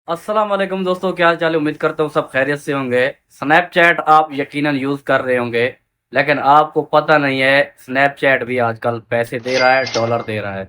अस्सलाम वालेकुम दोस्तों, क्या हाल चाल है। उम्मीद करता हूँ सब खैरियत से होंगे। स्नैपचैट आप यकीनन यूज़ कर रहे होंगे, लेकिन आपको पता नहीं है स्नैपचैट भी आजकल पैसे दे रहा है, डॉलर दे रहा है।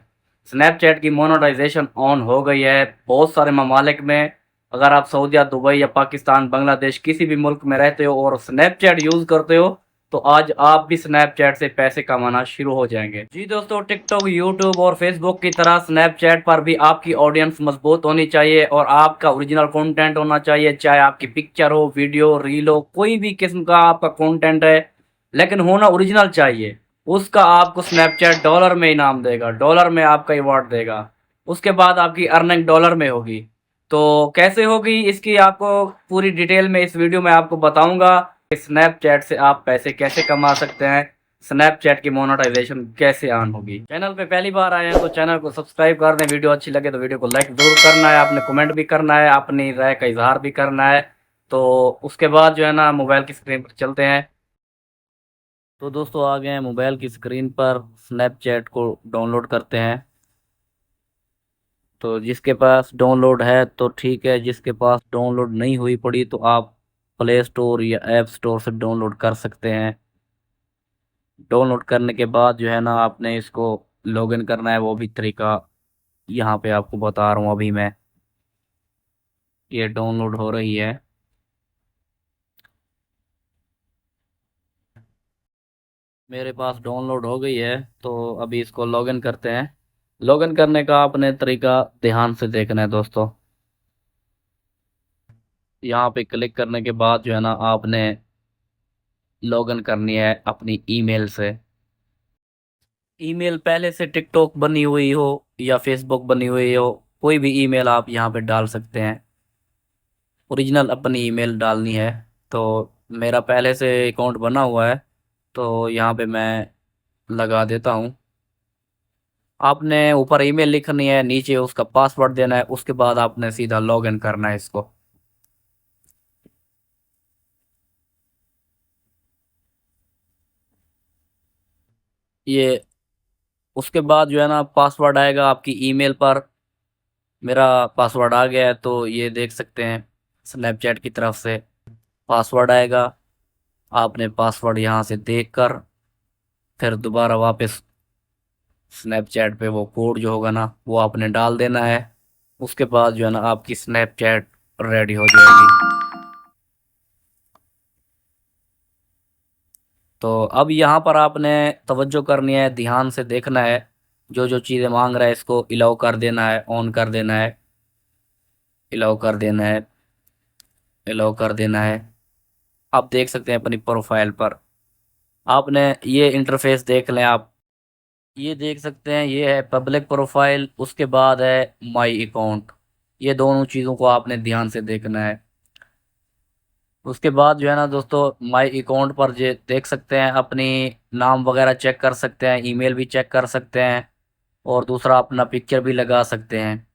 स्नैपचैट की मोनेटाइजेशन ऑन हो गई है बहुत सारे ममालिक में। अगर आप सऊदीया, दुबई या पाकिस्तान, बांग्लादेश किसी भी मुल्क में रहते हो और स्नैपचैट यूज़ करते हो तो आज आप भी स्नैपचैट से पैसे कमाना शुरू हो जाएंगे। जी दोस्तों, टिकटॉक, यूट्यूब और फेसबुक की तरह स्नैपचैट पर भी आपकी ऑडियंस मजबूत होनी चाहिए और आपका ओरिजिनल कंटेंट होना चाहिए, चाहे आपकी पिक्चर हो, वीडियो, रील हो, कोई भी किस्म का आपका कंटेंट है, लेकिन होना ओरिजिनल चाहिए। उसका आपको स्नैपचैट डॉलर में इनाम देगा, डॉलर में आपका रिवॉर्ड देगा। उसके बाद आपकी अर्निंग डॉलर में होगी। तो कैसे होगी इसकी आपको पूरी डिटेल में इस वीडियो में आपको बताऊंगा। स्नैपचैट से आप पैसे कैसे कमा सकते हैं, स्नैपचैट की मोनेटाइजेशन कैसे ऑन होगी। चैनल पे पहली बार आए हैं तो चैनल को सब्सक्राइब कर दें। वीडियो अच्छी लगे तो वीडियो को लाइक जरूर करना है, आपने कमेंट भी करना है, अपनी राय का इजहार भी करना है। तो उसके बाद जो है ना मोबाइल की स्क्रीन पर चलते हैं। तो दोस्तों आ गए हैं मोबाइल की स्क्रीन पर, स्नैपचैट को डाउनलोड करते हैं। तो जिसके पास डाउनलोड है तो ठीक है, जिसके पास डाउनलोड नहीं हुई पड़ी तो आप प्ले स्टोर या ऐप स्टोर से डाउनलोड कर सकते हैं। डाउनलोड करने के बाद जो है ना आपने इसको लॉगिन करना है, वो भी तरीका यहाँ पे आपको बता रहा हूँ अभी मैं। ये डाउनलोड हो रही है। मेरे पास डाउनलोड हो गई है तो अभी इसको लॉगिन करते हैं। लॉगिन करने का आपने तरीका ध्यान से देखना है दोस्तों। यहाँ पे क्लिक करने के बाद जो है ना आपने लॉगिन करनी है अपनी ईमेल से। ईमेल पहले से टिकटॉक बनी हुई हो या फेसबुक बनी हुई हो, कोई भी ईमेल आप यहाँ पे डाल सकते हैं। ओरिजिनल अपनी ईमेल डालनी है। तो मेरा पहले से अकाउंट बना हुआ है तो यहाँ पे मैं लगा देता हूँ। आपने ऊपर ईमेल लिखनी है, नीचे उसका पासवर्ड देना है, उसके बाद आपने सीधा लॉगिन करना है इसको। ये उसके बाद जो है ना पासवर्ड आएगा आपकी ईमेल पर। मेरा पासवर्ड आ गया है तो ये देख सकते हैं स्नैपचैट की तरफ से पासवर्ड आएगा। आपने पासवर्ड यहाँ से देखकर फिर दोबारा वापस स्नैपचैट पे वो कोड जो होगा ना वो आपने डाल देना है। उसके बाद जो है ना आपकी स्नैपचैट रेडी हो जाएगी। तो अब यहाँ पर आपने तवज्जो करनी है, ध्यान से देखना है। जो जो चीज़ें मांग रहा है इसको अलाउ कर देना है, ऑन कर देना है, अलाउ कर देना है, अलाउ कर देना है। आप देख सकते हैं अपनी प्रोफाइल पर, आपने ये इंटरफेस देख लें आप। ये देख सकते हैं, ये है पब्लिक प्रोफाइल, उसके बाद है माई अकाउंट। ये दोनों चीज़ों को आपने ध्यान से देखना है। उसके बाद जो है ना दोस्तों माई अकाउंट पर जे देख सकते हैं अपनी नाम वगैरह चेक कर सकते हैं, ईमेल भी चेक कर सकते हैं और दूसरा अपना पिक्चर भी लगा सकते हैं।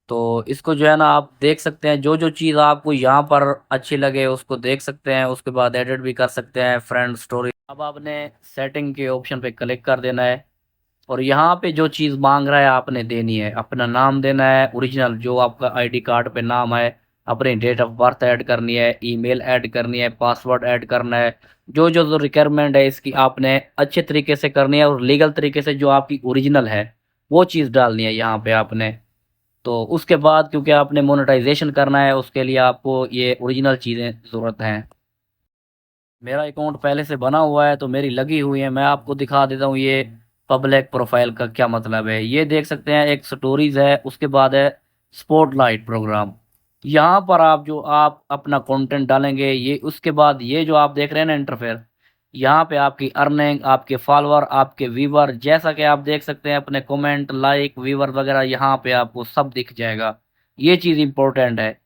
तो इसको जो है ना आप देख सकते हैं, जो जो चीज़ आपको यहाँ पर अच्छी लगे उसको देख सकते हैं। उसके बाद एडिट भी कर सकते हैं, फ्रेंड स्टोरी। अब आपने सेटिंग के ऑप्शन पे क्लिक कर देना है और यहाँ पे जो चीज़ मांग रहा है आपने देनी है। अपना नाम देना है ओरिजिनल, जो आपका आईडी कार्ड पे नाम है। अपनी डेट ऑफ बर्थ ऐड करनी है, ईमेल ऐड करनी है, पासवर्ड ऐड करना है। जो जो जो रिक्वायरमेंट है इसकी आपने अच्छे तरीके से करनी है और लीगल तरीके से जो आपकी ओरिजिनल है वो चीज़ डालनी है यहाँ पे आपने। तो उसके बाद क्योंकि आपने मोनेटाइजेशन करना है उसके लिए आपको ये ओरिजिनल चीज़ें ज़रूरत हैं। मेरा अकाउंट पहले से बना हुआ है तो मेरी लगी हुई है। मैं आपको दिखा देता हूँ ये पब्लिक प्रोफाइल का क्या मतलब है। ये देख सकते हैं एक स्टोरीज है, उसके बाद है स्पॉटलाइट प्रोग्राम। यहाँ पर आप अपना कंटेंट डालेंगे, ये उसके बाद ये जो आप देख रहे हैं ना इंटरफेयर, यहाँ पे आपकी अर्निंग, आपके फॉलोअर, आपके व्यूवर, जैसा कि आप देख सकते हैं अपने कमेंट, लाइक, व्यूवर वगैरह यहाँ पे आपको सब दिख जाएगा। ये चीज़ इंपॉर्टेंट है,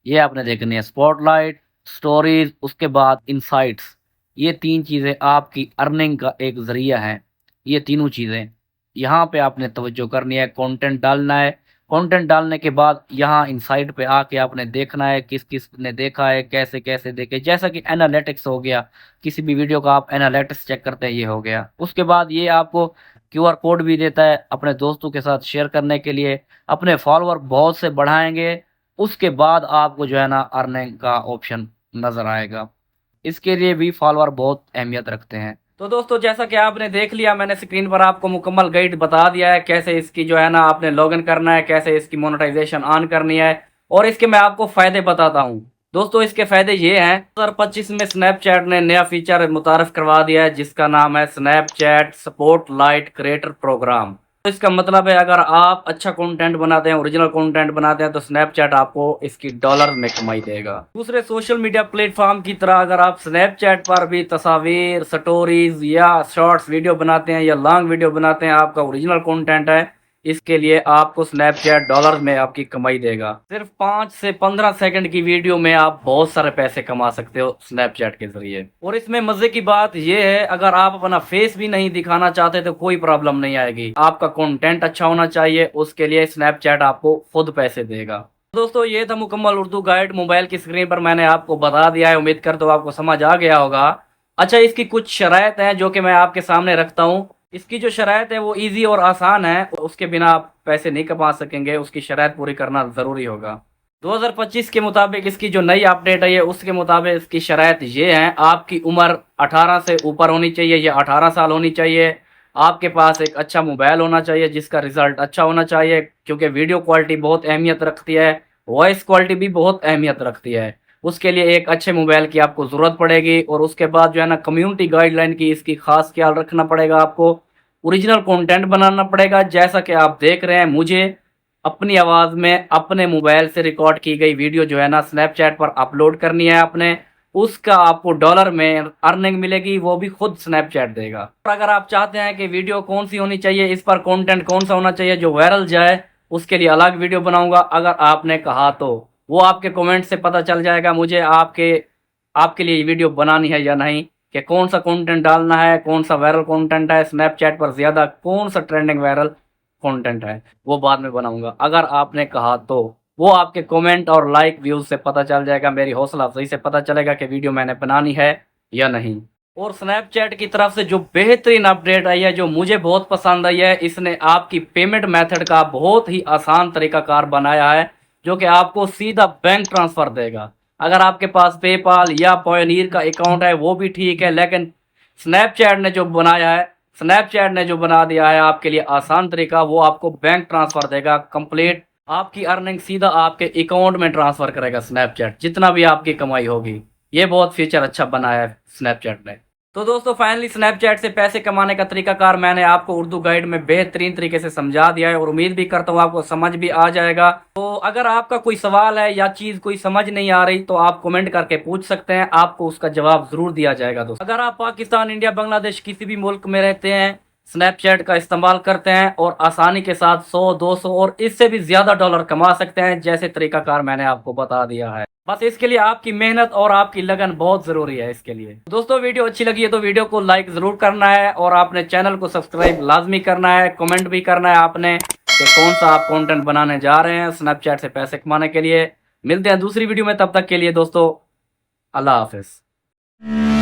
ये आपने देखनी है। स्पॉटलाइट, स्टोरीज, उसके बाद इंसाइट्स, ये तीन चीज़ें आपकी अर्निंग का एक जरिया है। ये तीनों चीज़ें यहाँ पे आपने तवज्जो करनी है, कंटेंट डालना है। कंटेंट डालने के बाद यहाँ इंसाइट पे आके आपने देखना है किस किस ने देखा है, कैसे कैसे देखे। जैसा कि एनालिटिक्स हो गया, किसी भी वीडियो का आप एनालिटिक्स चेक करते हैं, ये हो गया। उसके बाद ये आपको क्यूआर कोड भी देता है अपने दोस्तों के साथ शेयर करने के लिए। अपने फॉलोअर बहुत से बढ़ाएंगे उसके बाद आपको जो है ना अर्निंग का ऑप्शन नजर आएगा। इसके लिए भी फॉलोअर बहुत अहमियत रखते हैं। तो दोस्तों जैसा कि आपने देख लिया, मैंने स्क्रीन पर आपको मुकम्मल गाइड बता दिया है कैसे इसकी जो है ना आपने लॉगिन करना है, कैसे इसकी मोनेटाइजेशन ऑन करनी है, और इसके मैं आपको फायदे बताता हूँ। दोस्तों इसके फायदे ये हैं, 2025 में स्नैपचैट ने नया फीचर मुतारफ करवा दिया है जिसका नाम है Snapchat support light creator program. तो इसका मतलब है अगर आप अच्छा कंटेंट बनाते हैं, ओरिजिनल कंटेंट बनाते हैं, तो स्नैपचैट आपको इसकी डॉलर में कमाई देगा। दूसरे सोशल मीडिया प्लेटफॉर्म की तरह अगर आप स्नैपचैट पर भी तस्वीर, स्टोरीज या शॉर्ट्स वीडियो बनाते हैं या लॉन्ग वीडियो बनाते हैं, आपका ओरिजिनल कंटेंट है, इसके लिए आपको स्नैपचैट डॉलर में आपकी कमाई देगा। सिर्फ 5 से 15 सेकंड की वीडियो में आप बहुत सारे पैसे कमा सकते हो स्नैपचैट के जरिए। और इसमें मजे की बात यह है, अगर आप अपना फेस भी नहीं दिखाना चाहते तो कोई प्रॉब्लम नहीं आएगी। आपका कंटेंट अच्छा होना चाहिए, उसके लिए स्नैपचैट आपको खुद पैसे देगा। दोस्तों ये था मुकम्मल उर्दू गाइड। मोबाइल की स्क्रीन पर मैंने आपको बता दिया है, उम्मीद करता हूँ आपको समझ आ गया होगा। अच्छा, इसकी कुछ शराइत हैं जो कि मैं आपके सामने रखता हूँ। इसकी जो शराइत है वो इजी और आसान है, उसके बिना आप पैसे नहीं कमा सकेंगे, उसकी शराइत पूरी करना ज़रूरी होगा। 2025 के मुताबिक इसकी जो नई अपडेट है उसके मुताबिक इसकी शराइत ये है, आपकी उम्र 18 से ऊपर होनी चाहिए या 18 साल होनी चाहिए। आपके पास एक अच्छा मोबाइल होना चाहिए जिसका रिजल्ट अच्छा होना चाहिए, क्योंकि वीडियो क्वालिटी बहुत अहमियत रखती है, वॉइस क्वालिटी भी बहुत अहमियत रखती है। उसके लिए एक अच्छे मोबाइल की आपको ज़रूरत पड़ेगी। और उसके बाद जो है ना कम्युनिटी गाइडलाइन की इसकी खास ख्याल रखना पड़ेगा। आपको ओरिजिनल कंटेंट बनाना पड़ेगा। जैसा कि आप देख रहे हैं, मुझे अपनी आवाज़ में अपने मोबाइल से रिकॉर्ड की गई वीडियो जो है ना स्नैपचैट पर अपलोड करनी है आपने। उसका आपको डॉलर में अर्निंग मिलेगी, वो भी खुद स्नैपचैट देगा। और अगर आप चाहते हैं कि वीडियो कौन सी होनी चाहिए, इस पर कंटेंट कौन सा होना चाहिए जो वायरल जाए, उसके लिए अलग वीडियो बनाऊंगा। अगर आपने कहा तो वो आपके कमेंट से पता चल जाएगा मुझे आपके लिए वीडियो बनानी है या नहीं, कि कौन सा कंटेंट डालना है, कौन सा वायरल कंटेंट है स्नैपचैट पर ज़्यादा, कौन सा ट्रेंडिंग वायरल कंटेंट है, वो बाद में बनाऊंगा। अगर आपने कहा तो वो आपके कमेंट और लाइक व्यूज से पता चल जाएगा, मेरी हौसला अफजाई से पता चलेगा कि वीडियो मैंने बनानी है या नहीं। और स्नैपचैट की तरफ से जो बेहतरीन अपडेट आई है, जो मुझे बहुत पसंद आई है, इसने आपकी पेमेंट मेथड का बहुत ही आसान तरीकाकार बनाया है, जो कि आपको सीधा बैंक ट्रांसफ़र देगा। अगर आपके पास पेपाल या पॉयोनियर का अकाउंट है वो भी ठीक है, लेकिन स्नैपचैट ने जो बनाया है, स्नैपचैट ने जो बना दिया है आपके लिए आसान तरीका, वो आपको बैंक ट्रांसफ़र देगा। कंप्लीट आपकी अर्निंग सीधा आपके अकाउंट में ट्रांसफ़र करेगा स्नैपचैट, जितना भी आपकी कमाई होगी। ये बहुत फीचर अच्छा बनाया है स्नैपचैट ने। तो दोस्तों फाइनली स्नैपचैट से पैसे कमाने का तरीकाकार मैंने आपको उर्दू गाइड में बेहतरीन तरीके से समझा दिया है, और उम्मीद भी करता हूँ आपको समझ भी आ जाएगा। तो अगर आपका कोई सवाल है या चीज़ कोई समझ नहीं आ रही तो आप कमेंट करके पूछ सकते हैं, आपको उसका जवाब ज़रूर दिया जाएगा। दोस्तों अगर आप पाकिस्तान, इंडिया, बांग्लादेश किसी भी मुल्क में रहते हैं, स्नैपचैट का इस्तेमाल करते हैं और आसानी के साथ 100, 200 और इससे भी ज़्यादा डॉलर कमा सकते हैं, जैसे तरीकाकार मैंने आपको बता दिया है। बस इसके लिए आपकी मेहनत और आपकी लगन बहुत ज़रूरी है। इसके लिए दोस्तों वीडियो अच्छी लगी है तो वीडियो को लाइक ज़रूर करना है, और आपने चैनल को सब्सक्राइब लाजमी करना है। कमेंट भी करना है आपने कि कौन सा आप कंटेंट बनाने जा रहे हैं स्नैपचैट से पैसे कमाने के लिए। मिलते हैं दूसरी वीडियो में, तब तक के लिए दोस्तों अल्लाह हाफिज़।